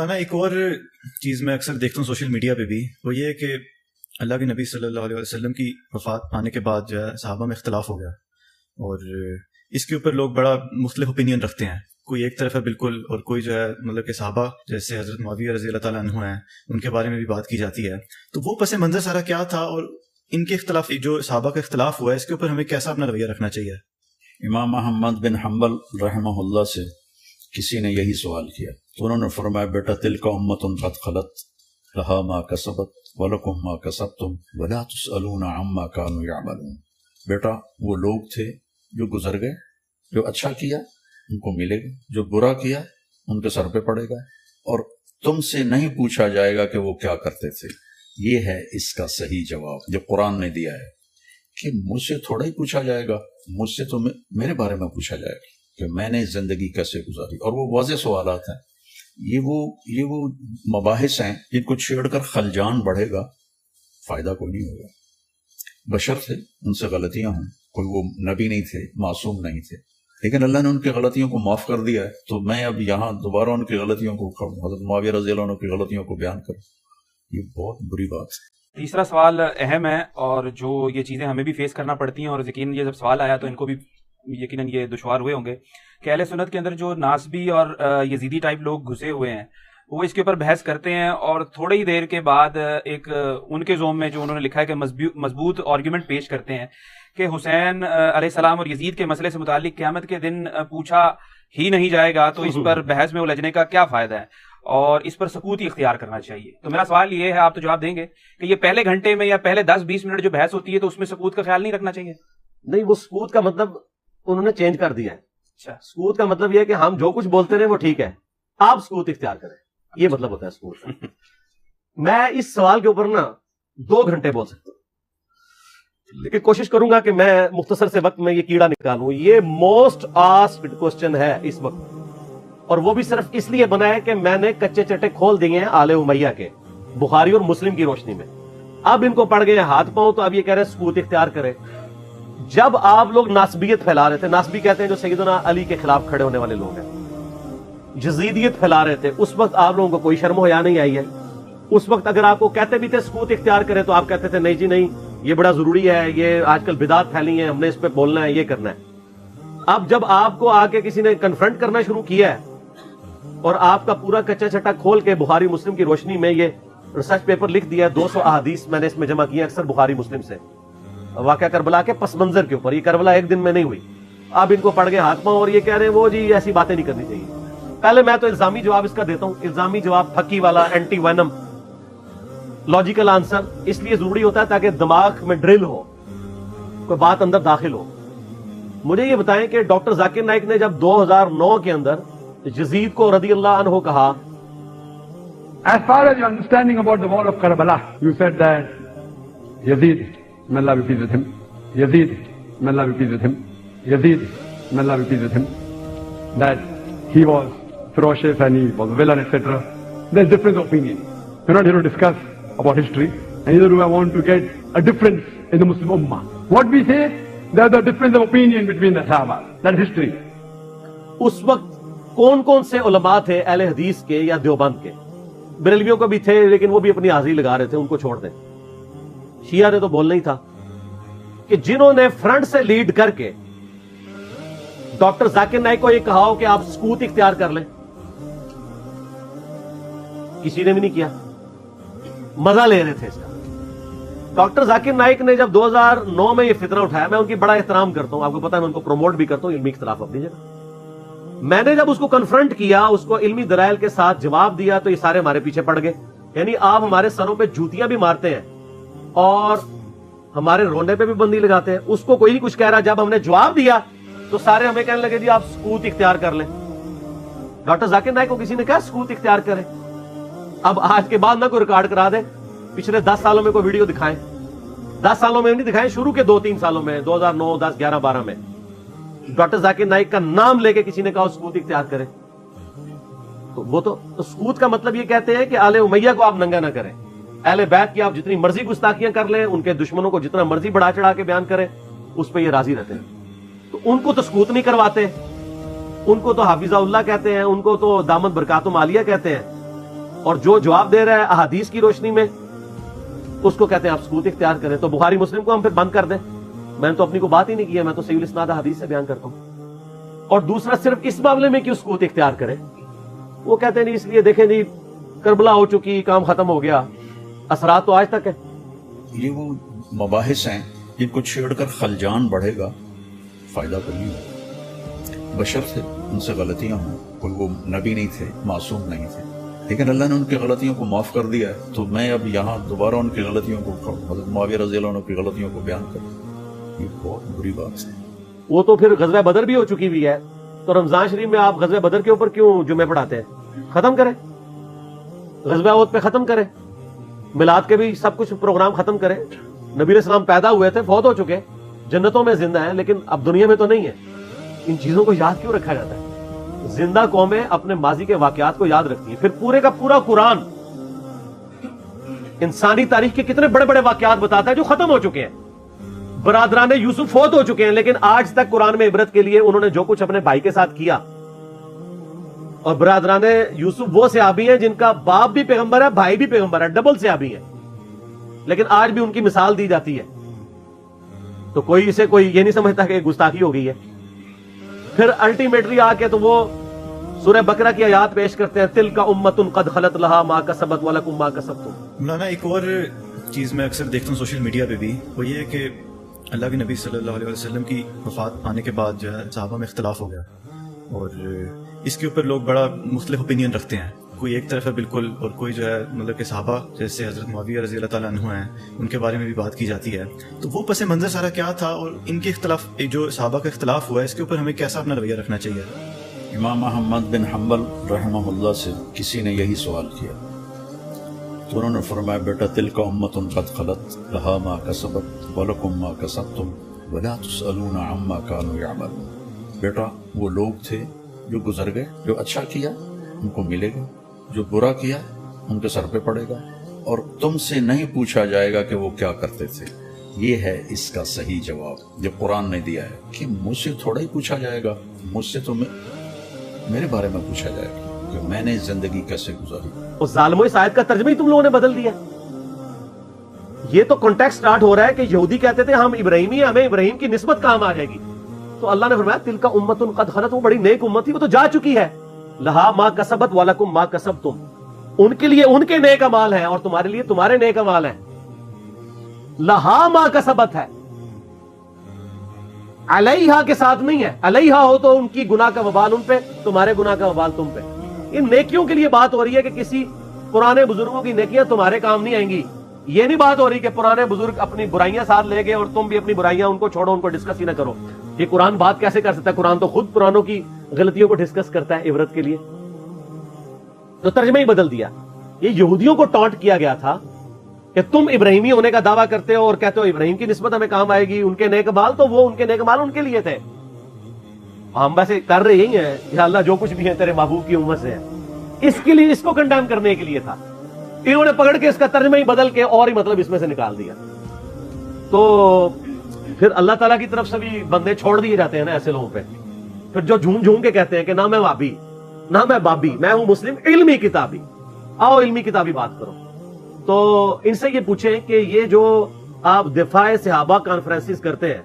مولانا ایک اور چیز میں اکثر دیکھتا ہوں سوشل میڈیا پہ بھی، وہ یہ ہے کہ اللہ کے نبی صلی اللہ علیہ وسلم کی وفات پانے کے بعد جو ہے صحابہ میں اختلاف ہو گیا، اور اس کے اوپر لوگ بڑا مختلف اوپینین رکھتے ہیں، کوئی ایک طرف ہے بالکل، اور کوئی جو ہے مطلب کہ صحابہ جیسے حضرت معاویہ رضی اللہ تعالیٰ عنہ ہیں ان کے بارے میں بھی بات کی جاتی ہے. تو وہ پس منظر سارا کیا تھا، اور ان کے اختلاف جو صحابہ کا اختلاف ہوا ہے اس کے اوپر ہمیں کیسا اپنا رویہ رکھنا چاہیے؟ امام احمد بن حنبل رحمہ اللہ سے کسی نے یہی سوال کیا تو انہوں نے فرمایا بیٹا تلک امۃ قد خلت لہا ما کسبت ولکم ما کسبتم ولا تسألون عما کانوا یعملون. بیٹا وہ لوگ تھے جو گزر گئے، جو اچھا کیا ان کو ملے گا، جو برا کیا ان کے سر پہ پڑے گا، اور تم سے نہیں پوچھا جائے گا کہ وہ کیا کرتے تھے. یہ ہے اس کا صحیح جواب جو قرآن نے دیا ہے، کہ مجھ سے تھوڑا ہی پوچھا جائے گا، مجھ سے تو میرے بارے میں پوچھا جائے گا کہ میں نے زندگی کیسے گزاری. اور وہ واضح سوالات ہیں، یہ وہ مباحث ہیں جن کو چھیڑ کر خلجان بڑھے گا، فائدہ کوئی نہیں ہوگا. بشر تھے، ان سے غلطیاں ہوں، کوئی وہ نبی نہیں تھے، معصوم نہیں تھے، لیکن اللہ نے ان کی غلطیوں کو معاف کر دیا ہے. تو میں اب یہاں دوبارہ ان کی غلطیوں کو، حضرت معاویہ رضی اللہ عنہ کی غلطیوں کو بیان کروں، یہ بہت بری بات ہے. تیسرا سوال اہم ہے، اور جو یہ چیزیں ہمیں بھی فیس کرنا پڑتی ہیں، اور یقیناً یہ جب سوال آیا تو ان کو بھی یقیناً یہ دشوار ہوئے ہوں گے کہ اہل سنت کے اندر جو ناسبی اور یزیدی ٹائپ لوگ گھسے ہوئے ہیں وہ اس کے اوپر بحث کرتے ہیں، اور تھوڑی ہی دیر کے بعد ایک ان کے زوم میں جو انہوں نے لکھا ہے کہ مضبوط آرگیومنٹ پیش کرتے ہیں کہ حسین علیہ السلام اور یزید کے مسئلے سے متعلق قیامت کے دن پوچھا ہی نہیں جائے گا تو اس پر بحث میں الجھنے کا کیا فائدہ ہے، اور اس پر سکوت ہی اختیار کرنا چاہیے. تو میرا سوال یہ ہے، آپ تو جواب دیں گے، کہ یہ پہلے گھنٹے میں یا پہلے 10-20 منٹ جو بحث ہوتی ہے تو اس میں سکوت کا خیال نہیں رکھنا چاہیے؟ نہیں، وہ سکوت کا مطلب انہوں نے چینج کر دیا ہے. اچھا، سکوت کا مطلب یہ ہے کہ ہم جو کچھ بولتے رہے وہ ٹھیک ہے، آپ سکوت اختیار کریں، یہ مطلب ہوتا ہے سکوت کا. میں اس سوال کے اوپر نا 2 گھنٹے بول سکتا ہوں، لیکن کوشش کروں گا کہ میں مختصر سے وقت میں یہ کیڑا نکالوں. یہ موسٹ آسکڈ کوسچن ہے اس وقت، اور وہ بھی صرف اس لیے بنا ہے کہ میں نے کچے چٹے کھول دیے ہیں آل امیہ کے، بخاری اور مسلم کی روشنی میں. اب ان کو پڑ گئے ہاتھ پاؤں، تو اب یہ کہہ رہے ہیں سکوت اختیار کرے. جب آپ لوگ ناسبیت پھیلا رہے تھے، ناسبی کہتے ہیں جو سیدنا علی کے خلاف کھڑے ہونے والے لوگ ہیں، یزیدیت پھیلا رہے تھے، اس وقت آپ لوگوں کو کوئی شرم و حیا نہیں آئی ہے. اس وقت اگر آپ کو کہتے بھی تھے سکوت اختیار کرے تو آپ کہتے تھے نہیں جی نہیں، یہ بڑا ضروری ہے، یہ آج کل بدعت پھیلی ہے، ہم نے اس پہ بولنا ہے، یہ کرنا ہے. اب جب آپ کو آ کے کسی نے کنفرنٹ کرنا شروع کیا ہے، اور آپ کا پورا کچا چٹا کھول کے بخاری مسلم کی روشنی میں یہ ریسرچ پیپر لکھ دیا ہے، 200 احادیث میں نے اس میں جمع کی ہیں اکثر بخاری مسلم سے، واقعہ کربلا کے پس منظر کے اوپر. یہ کربلا ایک دن میں نہیں ہوئی. اب ان کو پڑ گئے ہاتھ پاؤں، اور یہ کہہ رہے ہیں وہ جی ایسی باتیں نہیں کرنی چاہیے. پہلے میں تو الزامی جواب اس کا دیتا ہوں، الزامی جواب پھکی والا، اینٹی وینم لاجیکل آنسر اس لیے ضروری ہوتا ہے تاکہ دماغ میں ڈرل ہو، کوئی بات اندر داخل ہو. مجھے یہ بتائیں کہ ڈاکٹر ذاکر نائک نے جب 2009 کے اندر یزید کو رضی اللہ عنہ کہا، as far as your understanding about the war of Karbala, you said that Yazid, may Allah be pleased with him, Yazid, may Allah be pleased with him, Yazid, may Allah be pleased with him, that he was ferocious and he was a villain, etc. There's difference of opinion. We're not here to discuss about history, and neither do I want to get a difference in the Muslim Ummah. What we say, there's a difference of opinion between the Sahaba. That's history. اس وقت کون کون سے علماء تھے اہل حدیث کے یا دیوبند کے؟ بریلویوں کو بھی تھے، لیکن وہ بھی اپنی حاضری لگا رہے تھے، ان کو چھوڑ دیں. شیعہ نے تو بولنا ہی تھا کہ جنہوں نے فرنٹ سے لیڈ کر کے ڈاکٹر ذاکر نائک کو یہ کہا ہو کہ آپ سکوت اختیار کر لیں، کسی نے بھی نہیں کیا، مزہ لے رہے تھے اس کا. ڈاکٹر ذاکر نائک نے جب 2009 میں یہ فتنہ اٹھایا، میں ان کی بڑا احترام کرتا ہوں، آپ کو پتا ہے میں ان کو پروموٹ بھی کرتا ہوں، علمی اختلاف اپنی جگہ. میں نے جب اس کو کنفرنٹ کیا، اس کو علمی دلائل کے ساتھ جواب دیا، تو یہ سارے ہمارے پیچھے پڑ گئے. یعنی آپ ہمارے سروں پہ جوتیاں بھی مارتے ہیں اور ہمارے رونے پہ بھی بندی لگاتے ہیں. اس کو کوئی نہیں کچھ کہہ رہا. جب ہم نے جواب دیا تو سارے ہمیں کہنے لگے جی آپ سکوت اختیار کر لیں. ڈاکٹر ذاکر نائک کو کسی نے کہا سکوت اختیار کریں. اب آج کے بعد نہ کوئی ریکارڈ کرا دے، پچھلے 10 سالوں میں کوئی ویڈیو دکھائیں. 10 سالوں میں نہیں دکھائیں، شروع کے 2-3 سالوں میں، 2009 10 11 12 میں ڈاکٹر ذاکر نائک کا نام لے کے کسی نے کہا سکوت اختیار کرے. تو وہ تو سکوت کا مطلب یہ کہتے ہیں کہ آل امیہ کو آپ ننگا نہ کریں، اہل بیت کی آپ جتنی مرضی گستاخیاں کر لیں، ان کے دشمنوں کو جتنا مرضی بڑھا چڑھا کے بیان کریں، اس پہ یہ راضی رہتے ہیں. تو ان کو تو سکوت نہیں کرواتے، ان کو تو حافظہ اللہ کہتے ہیں، ان کو تو دامت برکاتم عالیہ کہتے ہیں. اور جو جواب دے رہا ہے احادیث کی روشنی میں اس کو کہتے ہیں آپ سکوت اختیار کریں. تو بخاری مسلم کو ہم پھر بند کر دیں؟ میں نے تو اپنی کو بات ہی نہیں کی ہے, میں تو صحیح الاسناد حدیث سے بیان کرتا ہوں. اور دوسرا صرف اس معاملے میں کیوں سکوت اختیار کریں؟ وہ کہتے ہیں نہیں اس لیے دیکھیں جی کربلا ہو چکی, کام ختم ہو گیا, اثرات تو آج تک ہے. یہ وہ مباحث ہیں جن کو چھیڑ کر خلجان بڑھے گا, فائدہ کوئی نہیں ہوگا. بشر تھے, ان سے غلطیاں ہوں, کوئی وہ نبی نہیں تھے, معصوم نہیں تھے, لیکن اللہ نے ان کی غلطیوں کو معاف کر دیا ہے. تو میں اب یہاں دوبارہ ان کی غلطیوں کو, حضرت معاویہ رضی اللہ عنہ کی غلطیوں کو بیان کروں, یہ بہت بری بات ہے. وہ تو پھر غزوہ بدر بھی ہو چکی ہوئی ہے, تو رمضان شریف میں آپ غزوہ بدر کے اوپر کیوں جمعے پڑھاتے ہیں؟ ختم کریں, غزوہ احد پہ ختم کریں, میلاد کے بھی سب کچھ پروگرام ختم کریں. نبی علیہ السلام پیدا ہوئے تھے, فوت ہو چکے, جنتوں میں زندہ ہیں, لیکن اب دنیا میں تو نہیں ہے. ان چیزوں کو یاد کیوں رکھا جاتا ہے؟ زندہ قومیں اپنے ماضی کے واقعات کو یاد رکھتی ہیں. پھر پورے کا پورا قرآن انسانی تاریخ کے کتنے بڑے بڑے واقعات بتاتا ہے جو ختم ہو چکے ہیں. برادران یوسف فوت ہو چکے ہیں, لیکن آج تک قرآن میں عبرت کے لیے انہوں نے جو کچھ اپنے بھائی کے ساتھ کیا. اور برادران یوسف وہ صحابی ہیں جن کا باپ بھی پیغمبر ہے, بھائی بھی پیغمبر ہے, ڈبل صحابی ہیں, لیکن آج بھی ان کی مثال دی جاتی ہے. تو کوئی اسے کوئی یہ نہیں سمجھتا کہ گستاخی ہو گئی ہے. پھر الٹیمیٹلی آ کے تو وہ سورہ بقرہ کی آیات پیش کرتے ہیں, تلک امۃ قد خلت لہا ما کسبت ولکم ما کسبتم. مولانا ایک اور چیز میں اکثر دیکھتا ہوں سوشل میڈیا پہ بھی, وہ یہ ہے کہ اللہ کے نبی صلی اللہ علیہ وسلم کی وفات پانے کے بعد جو ہے صحابہ میں اختلاف ہو گیا, اور اس کے اوپر لوگ بڑا مختلف اوپینین رکھتے ہیں. کوئی ایک طرف ہے بالکل, اور کوئی جو ہے مطلب کہ صحابہ جیسے حضرت معاویہ رضی اللہ تعالیٰ عنہ ہیں ان کے بارے میں بھی بات کی جاتی ہے. تو وہ پس منظر سارا کیا تھا, اور ان کے اختلاف جو صحابہ کا اختلاف ہوا ہے اس کے اوپر ہمیں کیسا اپنا رویہ رکھنا چاہیے؟ امام محمد بن حنبل رحمہ اللہ سے کسی نے یہی سوال کیا, تو انہوں نے فرمایا بیٹا تلک امۃ قد خلت لہا ما کسبت ولکم ما کسبتم ولا تسألون عما كانوا يعملون. بیٹا وہ لوگ تھے جو گزر گئے, جو اچھا کیا ان کو ملے گا, جو برا کیا ان کے سر پہ پڑے گا, اور تم سے نہیں پوچھا جائے گا کہ وہ کیا کرتے تھے. یہ ہے اس کا صحیح جواب جو قرآن نے دیا ہے, کہ مجھ سے تھوڑا ہی پوچھا جائے گا, مجھ سے تو میرے بارے میں پوچھا جائے گا کہ میں نے زندگی کیسے گزاری. اس ظالموں اس آیت کا ترجمہ ہی تم لوگوں نے بدل دیا. یہ تو کانٹیکسٹ سٹارٹ ہو رہا ہے کہ یہودی کہتے تھے ہم ابراہیمی ہیں, ہمیں ابراہیم کی نسبت کام آ جائے گی. تو اللہ نے فرمایا تلک امۃ قد خلت, وہ بڑی نیک امت تھی, وہ تو جا چکی ہے. لہا ما کسبت ولکم ما کسبتم, ان کے لیے ان کے نیک اعمال ہیں اور تمہارے لیے تمہارے نیک اعمال ہیں. لہا ما کسبت ہے, علیہا کے ساتھ نہیں ہے. علیہا ہو تو ان کی گناہ کا وبال ان پہ, تمہارے گناہ کا وبال تم پہ. ان نیکیوں کے لیے بات ہو رہی ہے کہ کسی پرانے بزرگوں کی نیکیاں تمہارے کام نہیں آئیں گی. یہ نہیں بات ہو رہی کہ پرانے بزرگ اپنی برائیاں ساتھ لے گئے اور تم بھی اپنی برائیاں ان کو چھوڑو, ان کو ڈسکس ہی نہ کرو. یہ قرآن بات کیسے کر سکتا ہے؟ قرآن تو خود پرانوں کی غلطیوں کو ڈسکس کرتا ہے عبرت کے لیے. تو ترجمہ ہی بدل دیا. یہ یہودیوں کو ٹانٹ کیا گیا تھا کہ تم ابراہیمی ہونے کا دعویٰ کرتے ہو اور کہتے ہو ابراہیم کی نسبت ہمیں کام آئے گی, ان کے نیک مال تو وہ ان کے نیک مال ان کے لیے تھے. ہم ویسے کر رہے یہی ہیں, یا اللہ جو کچھ بھی ہے تیرے محبوب کی امت سے ہے, اس کے لیے اس کو کنڈیم کرنے کے لیے تھا. انہوں نے پکڑ کے اس کا ترجمہ ہی بدل کے اور ہی مطلب اس میں سے نکال دیا. تو پھر اللہ تعالیٰ کی طرف سے بھی بندے چھوڑ دیے جاتے ہیں نا ایسے لوگوں پہ. پھر جو جھوم جھوم کے کہتے ہیں کہ نہ میں وابی نہ میں بابی, میں ہوں مسلم علمی کتابی. آؤ علمی کتابی بات کرو. تو ان سے یہ پوچھیں کہ یہ جو آپ دفاع صحابہ کانفرنسز کرتے ہیں,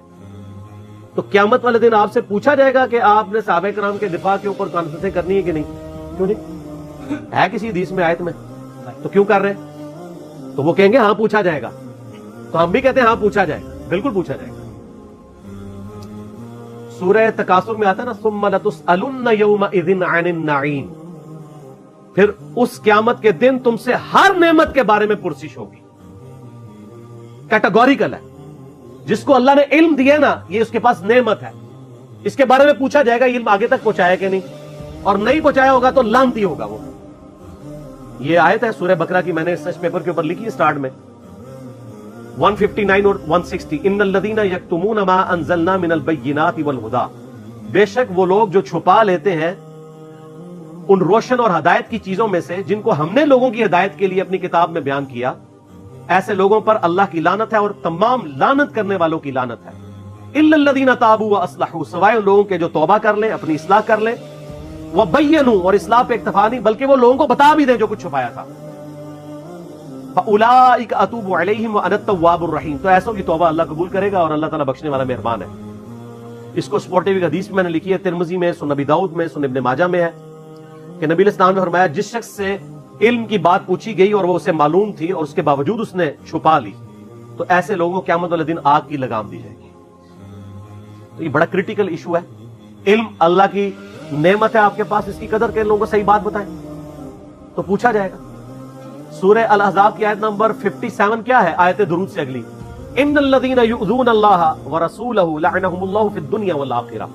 تو قیامت والے دن آپ سے پوچھا جائے گا کہ آپ نے صحابہ کرام کے دفاع کے اوپر کانفرنسیں کرنی ہے کہ نہیں؟ کیوں نہیں ہے کسی حدیث میں آیت میں؟ تو کیوں کر رہے ہیں؟ تو وہ کہیں گے ہاں پوچھا جائے گا. تو ہم بھی کہتے ہیں ہاں پوچھا جائے گا, بالکل پوچھا جائے گا. سورہ تکاثر میں آتا ہے نا ثم لتسألن یومئذ عن النعیم, پھر اس قیامت کے دن تم سے ہر نعمت کے بارے میں پرسش ہوگی. کیٹاگوریکل ہے. جس کو اللہ نے علم دیا نا, یہ اس کے پاس نعمت ہے, اس کے بارے میں پوچھا جائے گا علم آگے تک پہنچایا کہ نہیں, اور نہیں پہنچایا ہوگا تو لعنتی ہوگا وہ. یہ آیت ہے سورہ بقرہ کی, میں نے سرچ پیپر کے اوپر لکھی اسٹارٹ میں 159 اور 160. ان الذین یکتمون ما انزلنا من البینات والہدی, بے شک وہ لوگ جو چھپا لیتے ہیں ان روشن اور ہدایت کی چیزوں میں سے جن کو ہم نے لوگوں کی ہدایت کے لیے اپنی کتاب میں بیان کیا, ایسے لوگوں پر اللہ کی لعنت ہے اور تمام لعنت کرنے والوں کی لعنت ہے. الا الذین تابوا واصلحوا, سوائے ان لوگوں کے جو توبہ کر لیں, اپنی اصلاح کر لیں, وَبَيَّنُوا، اور اصلاح پہ اکتفا نہیں بلکہ وہ لوگوں کو بتا بھی دیں جو کچھ چھپایا تھا. فَأُولَٰئِكَ أَتُوبُ عَلَيْهِمْ وَأَنَا التَّوَّابُ الرَّحِيمُ، تو ایسوں کی توبہ اللہ قبول کرے گا اور اللہ تعالیٰ بخشنے والا مہربان ہے. اس کو سپورٹیو ایک حدیث میں نے لکھی ہے، ترمذی میں، سنن ابی داؤد میں، سنن ابن ماجہ میں ہے کہ نبی علیہ السلام نے فرمایا جس شخص سے علم کی بات پوچھی گئی اور وہ اسے معلوم تھی اور اس کے باوجود اس نے چھپا لی، تو ایسے لوگوں کو قیامت والے دن آگ کی لگام دی جائے گی. تو یہ بڑا کریٹیکل ایشو ہے. علم اللہ کی نعمت ہے آپ کے پاس، اس کی قدر کے لوگوں کو صحیح بات بتائیں تو پوچھا جائے گا. سورہ الاحزاب کی آیت نمبر 57 کیا ہے؟ آیت درود سے اگلی، ان الذین یؤذون اللہ ورسولہ لعنہم اللہ فی الدنیا والآخرہ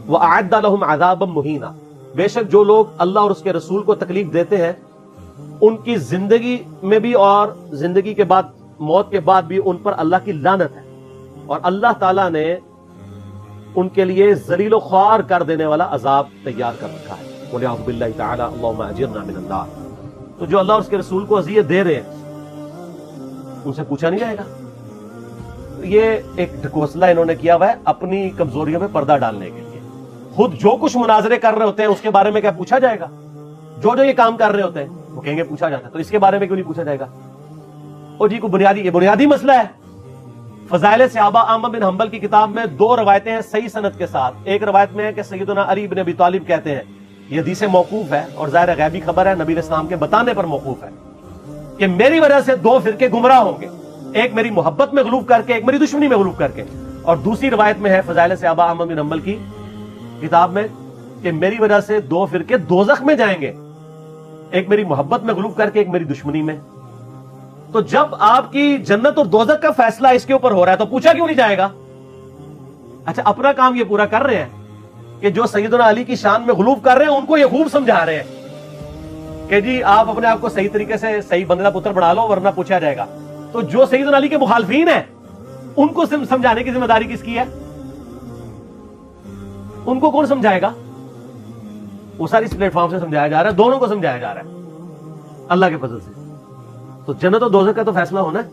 واعد لهم عذابا مہینا. بے شک جو لوگ اللہ اور اس کے رسول کو تکلیف دیتے ہیں ان کی زندگی میں بھی اور زندگی کے بعد، موت کے بعد بھی ان پر اللہ کی لعنت ہے، اور اللہ تعالیٰ نے ان کے لیے ذلیل و خوار کر دینے والا عذاب تیار کر رکھا ہے. وَلِعَوْذُ بِاللَّهِ تَعَالَى اللَّهُمَّ أَجِرْنَا مِنَ النَّارِ. تو جو اللہ اور اس کے رسول کو اذیت دے رہے ہیں ان سے پوچھا نہیں جائے گا. یہ ایک ڈھکوسلا انہوں نے کیا ہوا ہے اپنی کمزوریوں میں پردہ ڈالنے کے لیے. خود جو کچھ مناظرے کر رہے ہوتے ہیں اس کے بارے میں کیا پوچھا جائے گا؟ جو یہ کام کر رہے ہوتے ہیں وہ کہیں گے پوچھا جاتا ہے، تو اس کے بارے میں کیوں نہیں پوچھا جائے گا؟ اور جی کو یہ بنیادی مسئلہ ہے. فضائل صحابہ احمد بن حنبل کی کتاب میں 2 روایتیں ہیں صحیح سند کے ساتھ. ایک روایت میں ہے کہ سیدنا علی بن ابی طالب کہتے ہیں، یہ حدیث موقوف ہے اور ظاہر غیبی خبر ہے، نبی علیہ السلام کے بتانے پر موقوف ہے، کہ میری وجہ سے 2 فرقے گمراہ ہوں گے، ایک میری محبت میں غلوف کر کے، ایک میری دشمنی میں غلوف کر کے. اور دوسری روایت میں ہے فضائل صحابہ احمد بن حنبل کی کتاب میں کہ میری وجہ سے 2 فرقے دوزخ میں جائیں گے، ایک میری محبت میں غلوف کر کے، ایک میری دشمنی میں. تو جب آپ کی جنت اور دوزخ کا فیصلہ اس کے اوپر ہو رہا ہے تو پوچھا کیوں نہیں جائے گا؟ اچھا اپنا کام یہ پورا کر رہے ہیں کہ جو سیدنا علی کی شان میں غلوف کر رہے ہیں ان کو یہ خوب سمجھا رہے ہیں کہ جی آپ اپنے آپ کو صحیح طریقے سے صحیح بندہ پتر بنا لو ورنہ پوچھا جائے گا. تو جو سیدنا علی کے مخالفین ہیں ان کو سمجھانے کی ذمہ داری کس کی ہے؟ ان کو کون سمجھائے گا؟ وہ ساری اس پلیٹ فارم سے سمجھایا جا رہا ہے، دونوں کو سمجھایا جا رہا ہے اللہ کے فضل سے. تو جنت و دوزخ کا تو فیصلہ ہونا ہے.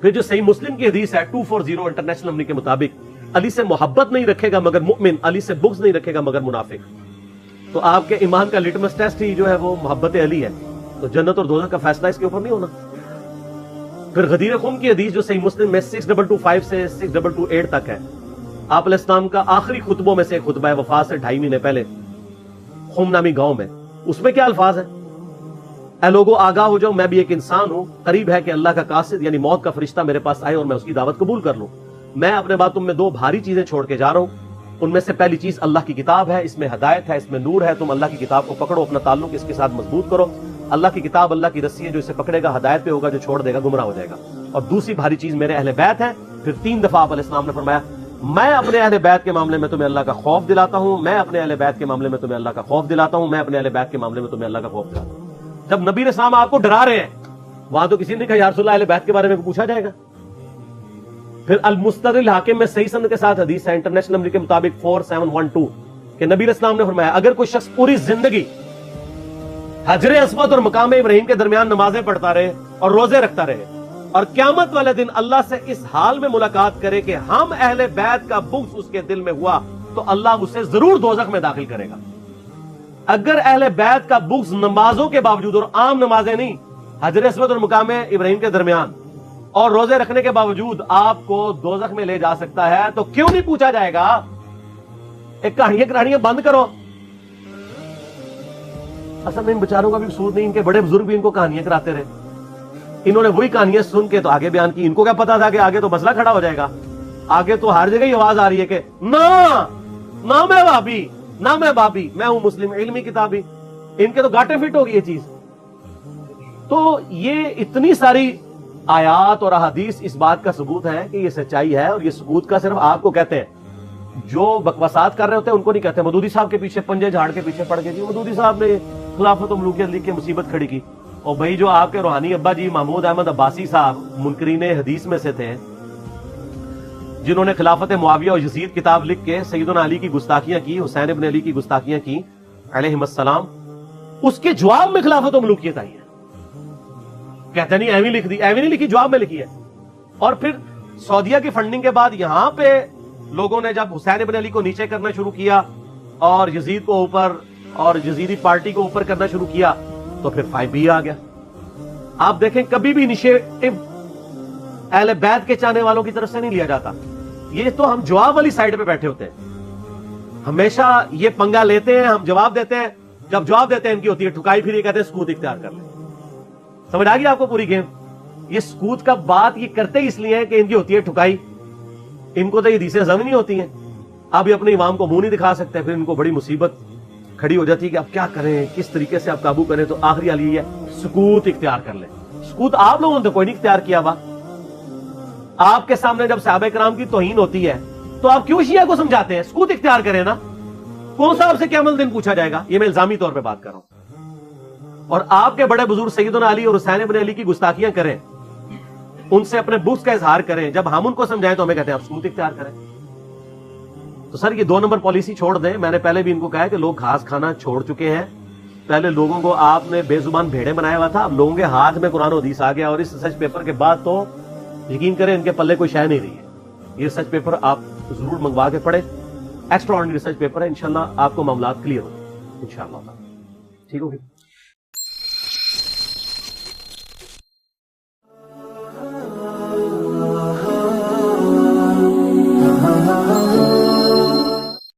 پھر جو صحیح مسلم کی حدیث ہے 240 انٹرنیشنل نمبر کے مطابق، علی سے محبت نہیں رکھے گا مگر مؤمن، علی سے بغض نہیں رکھے گا مگر منافق. تو آپ کے ایمان کا لٹمس ٹیسٹ ہی جو ہے وہ محبت علی ہے. تو جنت اور دوزخ کا فیصلہ اس کے اوپر نہیں ہونا. پھر غدیر خم کی حدیث جو صحیح مسلم میں 6225 سے 6228 تک ہے، آپ علیہ السلام کا آخری خطبوں میں سے ایک خطبہ ہے وفات سے 2.5 مہینے پہلے خم نامی گاؤں میں. اس میں کیا الفاظ ہیں؟ اے لوگوں آگاہ ہو جاؤ، میں بھی ایک انسان ہوں، قریب ہے کہ اللہ کا قاصد یعنی موت کا فرشتہ میرے پاس آئے اور میں اس کی دعوت قبول کر لوں. میں اپنے بعد تم میں 2 بھاری چیزیں چھوڑ کے جا رہا ہوں. ان میں سے پہلی چیز اللہ کی کتاب ہے، اس میں ہدایت ہے، اس میں نور ہے. تم اللہ کی کتاب کو پکڑو، اپنا تعلق اس کے ساتھ مضبوط کرو. اللہ کی کتاب اللہ کی رسی ہے، جو اسے پکڑے گا ہدایت پہ ہوگا، جو چھوڑ دے گا گمراہ ہو جائے گا. اور دوسری بھاری چیز میرے اہل بیت ہے. پھر 3 دفعہ آپ علیہ السلام نے فرمایا میں اپنے اہل بیت کے معاملے میں تمہیں اللہ کا خوف دلاتا ہوں، میں اپنے اہل بیت کے معاملے میں تمہیں اللہ کا خوف دلاتا ہوں، میں اپنے اہل بیت کے معاملے میں تمہیں اللہ کا خوف دلاتا ہوں. جب نبی علیہ السلام آپ کو ڈرا رہے ہیں وہاں تو کسی نے کہا یا رسول اللہ اہل بیت کے بارے میں پوچھا جائے گا. پھر المستدرک الحاکم میں صحیح سند کے ساتھ حدیث ہے انٹرنیشنل نمبر کے مطابق 4712 کہ نبی علیہ السلام نے فرمایا اگر کوئی شخص پوری زندگی حجر اسود اور مقام ابراہیم کے درمیان نمازیں پڑھتا رہے اور روزے رکھتا رہے اور قیامت والے دن اللہ سے اس حال میں ملاقات کرے کہ ہم اہل بیت کا بغض اس کے دل میں ہوا، تو اللہ اسے ضرور دوزخ میں داخل کرے گا. اگر اہل بیت کا بغض نمازوں کے باوجود، اور عام نمازیں نہیں، حجر اسود اور مقام ابراہیم کے درمیان اور روزے رکھنے کے باوجود آپ کو دوزخ میں لے جا سکتا ہے، تو کیوں نہیں پوچھا جائے گا؟ ایک کہانیاں بند کرو. اصل میں ان بیچاروں کا بھی قصور نہیں، ان کے بڑے بزرگ بھی ان کو کہانیاں کراتے رہے. انہوں نے وہی کہانیاں سن کے تو آگے بیان کی. ان کو کیا پتا تھا کہ آگے تو مسئلہ کھڑا ہو جائے گا؟ آگے تو ہر جگہ ہی آواز آ رہی ہے کہ نہ میں بابی، نہ میں بابی، میں ہوں مسلم علمی کتابی. ان کے تو گاٹے فٹ ہوگی یہ چیز. تو یہ اتنی ساری آیات اور احادیث اس بات کا ثبوت ہے کہ یہ سچائی ہے، اور یہ ثبوت کا صرف آپ کو کہتے ہیں. جو بکواسات کر رہے ہوتے ہیں ان کو نہیں کہتے. مودودی صاحب کے پیچھے پنجے جھاڑ کے پیچھے پڑ گئے جی مودودی صاحب نے خلافت و ملوکیت لکھ کے مصیبت کھڑی کی. اور بھائی جو آپ کے روحانی ابا جی محمود احمد عباسی صاحب منکرین حدیث میں سے تھے، جنہوں نے خلافت معاویہ اور یزید کتاب لکھ کے سیدنا علی کی گستاخیاں کی، حسین ابن علی کی گستاخیاں کی علیہم السلام، اس کے جواب میں خلافت و ملوکیت آئی ہے. کہتے نہیں ایویں لکھ دی، ایویں نہیں لکھی، جواب میں لکھی ہے. اور پھر سعودیہ کی فنڈنگ کے بعد یہاں پہ لوگوں نے جب حسین ابن علی کو نیچے کرنا شروع کیا اور یزید کو اوپر اور یزیدی پارٹی کو اوپر کرنا شروع کیا تو پھر 5B آ گیا. آپ دیکھیں کبھی بھی انیشیٹو اہل بیت کے چاہنے والوں کی طرف سے نہیں لیا جاتا. یہ تو ہم جواب والی سائڈ پہ بیٹھے ہوتے ہیں, ہمیشہ یہ پنگا لیتے ہیں, ہم جواب دیتے ہیں, جب جواب دیتے ہیں ان کی ہوتی ہے ٹھکائی, پھر یہ کہتے ہیں سکوت اختیار کر لیں. سمجھ آ گئی آپ کو پوری گیم؟ یہ سکوت کا بات یہ کرتے ہی اس لیے ہے کہ ان کی ہوتی ہے ٹھکائی, ان کو تو یہ حدیثیں ہضم نہیں ہوتی ہیں. اب یہ اپنے امام کو منہ نہیں دکھا سکتے, پھر ان کو بڑی مصیبت کھڑی ہو جاتی ہے کہ اب کیا کریں, کس طریقے سے آپ قابو کریں. تو آخری حل یہ ہے سکوت اختیار کر لیں. سکوت آپ لوگوں نے تو کوئی نہیں اختیار کیا. آپ کے سامنے جب صحابہ کرام کی توہین ہوتی ہے تو آپ کیوں شیعہ کو سمجھاتے ہیں؟ سکوت اختیار کریں نا. کون سا آپ سے قیامت دن پوچھا جائے گا؟ یہ میں الزامی طور پہ بات کر رہا ہوں. اور آپ کے بڑے بزرگ سیدنا علی اور حسین ابن علی کی گستاخیاں کریں, ان سے اپنے بغض کا اظہار کریں, جب ہم ان کو سمجھائیں تو ہمیں کہتے ہیں آپ سکوت اختیار کریں. تو سر یہ 2 نمبر پالیسی چھوڑ دیں. میں نے پہلے بھی ان کو کہا ہے کہ لوگ گھاس کھانا چھوڑ چکے ہیں. پہلے لوگوں کو آپ نے بے زبان بھیڑے بنایا ہوا تھا, اب لوگوں کے ہاتھ میں قرآن و حدیث آ گیا, اور اس ریسرچ پیپر کے بعد تو یقین کریں ان کے پلے کوئی شے نہیں رہی ہے. یہ ریسرچ پیپر آپ ضرور منگوا کے پڑھیں, ایکسٹرا آرڈنری ریسرچ پیپر ہے, انشاءاللہ آپ کو معاملات کلیئر ہو انشاءاللہ. ٹھیک ہوگی.